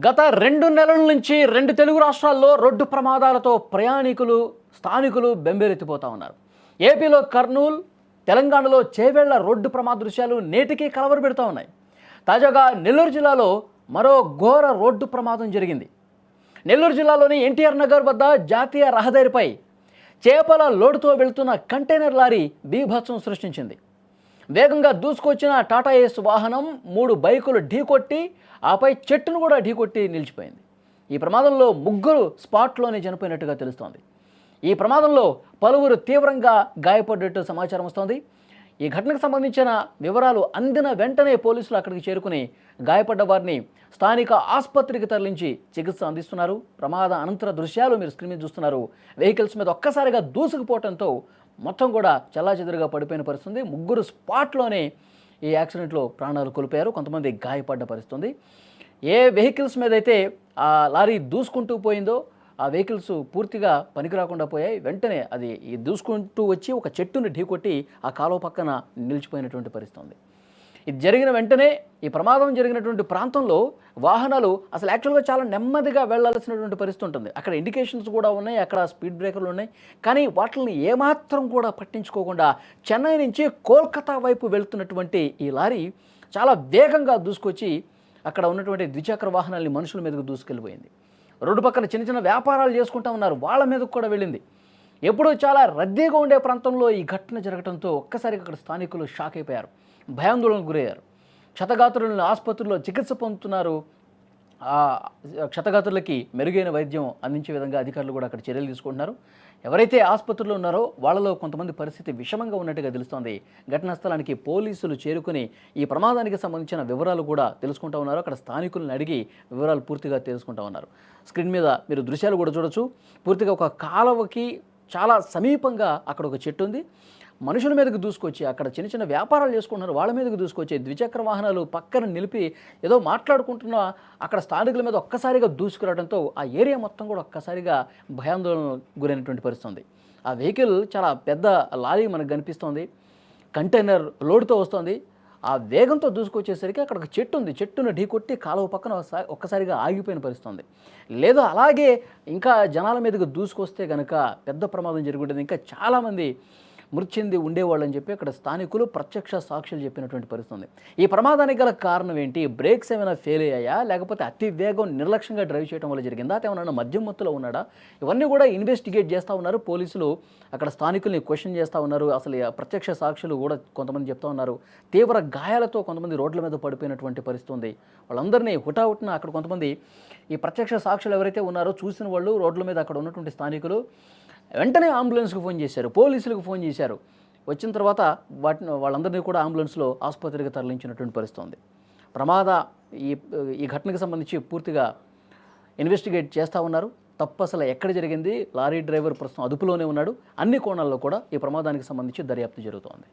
గత 2 నెలల నుంచి 2 తెలుగు రాష్ట్రాల్లో రోడ్డు ప్రమాదాలతో ప్రయాణికులు, స్థానికులు బెంబేలెత్తిపోతా ఉన్నారు. ఏపీలో కర్నూలు, తెలంగాణలో చేవెళ్ల రోడ్డు ప్రమాద దృశ్యాలు నేటికీ కలవరపెడుతూ ఉన్నాయి. తాజాగా నెల్లూరు జిల్లాలో మరో ఘోర రోడ్డు ప్రమాదం జరిగింది. నెల్లూరు జిల్లాలోని ఎన్టీఆర్ నగర్ వద్ద జాతీయ రహదారిపై చేపల లోడుతో వెళ్తున్న కంటైనర్ లారీ బీభత్సం సృష్టించింది. వేగంగా దూసుకొచ్చిన టాటా ఏస్ వాహనం 3 బైకులు ఢీకొట్టి ఆపై చెట్టును కూడా ఢీకొట్టి నిలిచిపోయింది. ఈ ప్రమాదంలో 3 స్పాట్లోనే చనిపోయినట్టుగా తెలుస్తోంది. ఈ ప్రమాదంలో పలువురు తీవ్రంగా గాయపడ్డట్టు సమాచారం వస్తోంది. ఈ ఘటనకు సంబంధించిన వివరాలు అందిన వెంటనే పోలీసులు అక్కడికి చేరుకుని గాయపడ్డ వారిని స్థానిక ఆసుపత్రికి తరలించి చికిత్స అందిస్తున్నారు. ప్రమాద అనంతర దృశ్యాలు మీరు స్క్రీన్ మీద చూస్తున్నారు. వెహికల్స్ మీద ఒక్కసారిగా దూసుకుపోవడంతో మొత్తం కూడా చెల్లాచెదురుగా పడిపోయిన పరిస్థితుంది. 3 స్పాట్లోనే ఈ యాక్సిడెంట్లో ప్రాణాలు కోల్పోయారు. కొంతమంది గాయపడ్డ పరిస్థితుంది. ఏ వెహికల్స్ మీద అయితే ఆ లారీ దూసుకుంటూ పోయిందో ఆ వెహికల్స్ పూర్తిగా పనికి రాకుండా పోయాయి. వెంటనే అది దూసుకుంటూ వచ్చి ఒక చెట్టుని ఢీకొట్టి ఆ కాలువ పక్కన నిలిచిపోయినటువంటి పరిస్థితుంది. ఇది జరిగిన వెంటనే ఈ ప్రమాదం జరిగినటువంటి ప్రాంతంలో వాహనాలు అసలు యాక్చువల్గా చాలా నెమ్మదిగా వెళ్లాల్సినటువంటి పరిస్థితి ఉంటుంది. అక్కడ ఇండికేషన్స్ కూడా ఉన్నాయి, అక్కడ స్పీడ్ బ్రేకర్లు ఉన్నాయి. కానీ వాటిని ఏమాత్రం కూడా పట్టించుకోకుండా చెన్నై నుంచి కోల్కతా వైపు వెళ్తున్నటువంటి ఈ లారీ చాలా వేగంగా దూసుకొచ్చి అక్కడ ఉన్నటువంటి ద్విచక్ర వాహనాలని మనుషుల మీదకు దూసుకెళ్ళిపోయింది. రోడ్డు పక్కన చిన్న చిన్న వ్యాపారాలు చేసుకుంటూ ఉన్నారు, వాళ్ళ మీదకు కూడా వెళ్ళింది. ఎప్పుడూ చాలా రద్దీగా ఉండే ప్రాంతంలో ఈ ఘటన జరగడంతో ఒక్కసారిగా అక్కడ స్థానికులు షాక్ అయిపోయారు, భయాందోళనకు గురయ్యారు. క్షతగాత్రులను ఆసుపత్రిలో చికిత్స పొందుతున్నారు. ఆ క్షతగాత్రులకి మెరుగైన వైద్యం అందించే విధంగా అధికారులు కూడా అక్కడ చర్యలు తీసుకుంటున్నారు. ఎవరైతే ఆసుపత్రిలో ఉన్నారో వాళ్ళలో కొంతమంది పరిస్థితి విషమంగా ఉన్నట్టుగా తెలుస్తోంది. ఘటనా స్థలానికి పోలీసులు చేరుకుని ఈ ప్రమాదానికి సంబంధించిన వివరాలు కూడా తెలుసుకుంటూ ఉన్నారు. అక్కడ స్థానికులను అడిగి వివరాలు పూర్తిగా తెలుసుకుంటూ ఉన్నారు. స్క్రీన్ మీద మీరు దృశ్యాలు కూడా చూడొచ్చు. పూర్తిగా ఒక కాలువకి చాలా సమీపంగా అక్కడ ఒక చెట్టు ఉంది. మనుషుల మీదకి దూసుకొచ్చి అక్కడ చిన్న చిన్న వ్యాపారాలు చేసుకుంటున్నారు, వాళ్ళ మీదకి దూసుకొచ్చి ద్విచక్ర వాహనాలు పక్కన నిలిపి ఏదో మాట్లాడుకుంటున్న అక్కడ స్థానికుల మీద ఒక్కసారిగా దూసుకురావడంతో ఆ ఏరియా మొత్తం కూడా ఒక్కసారిగా భయాందోళన గురైనటువంటి పరిస్థితుంది. ఆ వెహికల్ చాలా పెద్ద లారీ మనకు కనిపిస్తోంది, కంటైనర్ లోడుతో వస్తుంది. ఆ వేగంతో దూసుకొచ్చేసరికి అక్కడ ఒక చెట్టు ఉంది, చెట్టును ఢీకొట్టి కాలువ పక్కన ఒక్కసారిగా ఆగిపోయిన పరిస్థితుంది. లేదా అలాగే ఇంకా జనాల మీదకి దూసుకొస్తే కనుక పెద్ద ప్రమాదం జరిగి ఉంటుంది, ఇంకా చాలామంది మృతి చెంది ఉండేవాళ్ళని చెప్పి అక్కడ స్థానికులు ప్రత్యక్ష సాక్షులు చెప్పినటువంటి పరిస్థితుంది. ఈ ప్రమాదానికి గల కారణం ఏంటి? బ్రేక్స్ ఏమైనా ఫెయిల్ అయ్యాయా, లేకపోతే అతి వేగం నిర్లక్ష్యంగా డ్రైవ్ చేయడం వల్ల జరిగిందా, ఏమన్నా మద్యం మత్తులో ఉన్నాడా? ఇవన్నీ కూడా ఇన్వెస్టిగేట్ చేస్తూ ఉన్నారు పోలీసులు. అక్కడ స్థానికుల్ని క్వశ్చన్ చేస్తూ ఉన్నారు. అసలు ప్రత్యక్ష సాక్షులు కూడా కొంతమంది చెప్తా ఉన్నారు. తీవ్ర గాయాలతో కొంతమంది రోడ్ల మీద పడిపోయినటువంటి పరిస్థితి ఉంది. వాళ్ళందరినీ హుటాహుటిన అక్కడ కొంతమంది ఈ ప్రత్యక్ష సాక్షులు ఎవరైతే ఉన్నారో చూసిన వాళ్ళు రోడ్ల మీద అక్కడ ఉన్నటువంటి స్థానికులు వెంటనే అంబులెన్స్కి ఫోన్ చేశారు, పోలీసులకు ఫోన్ చేశారు. వచ్చిన తర్వాత వాళ్ళందరినీ కూడా అంబులెన్స్లో ఆసుపత్రికి తరలించినటువంటి పరిస్థితి ఉంది. ఈ ఘటనకు సంబంధించి పూర్తిగా ఇన్వెస్టిగేట్ చేస్తూ ఉన్నారు. తప్పు అసలు ఎక్కడ జరిగింది, లారీ డ్రైవర్ ప్రస్తుతం అదుపులోనే ఉన్నాడు. అన్ని కోణాల్లో కూడా ఈ ప్రమాదానికి సంబంధించి దర్యాప్తు జరుగుతోంది.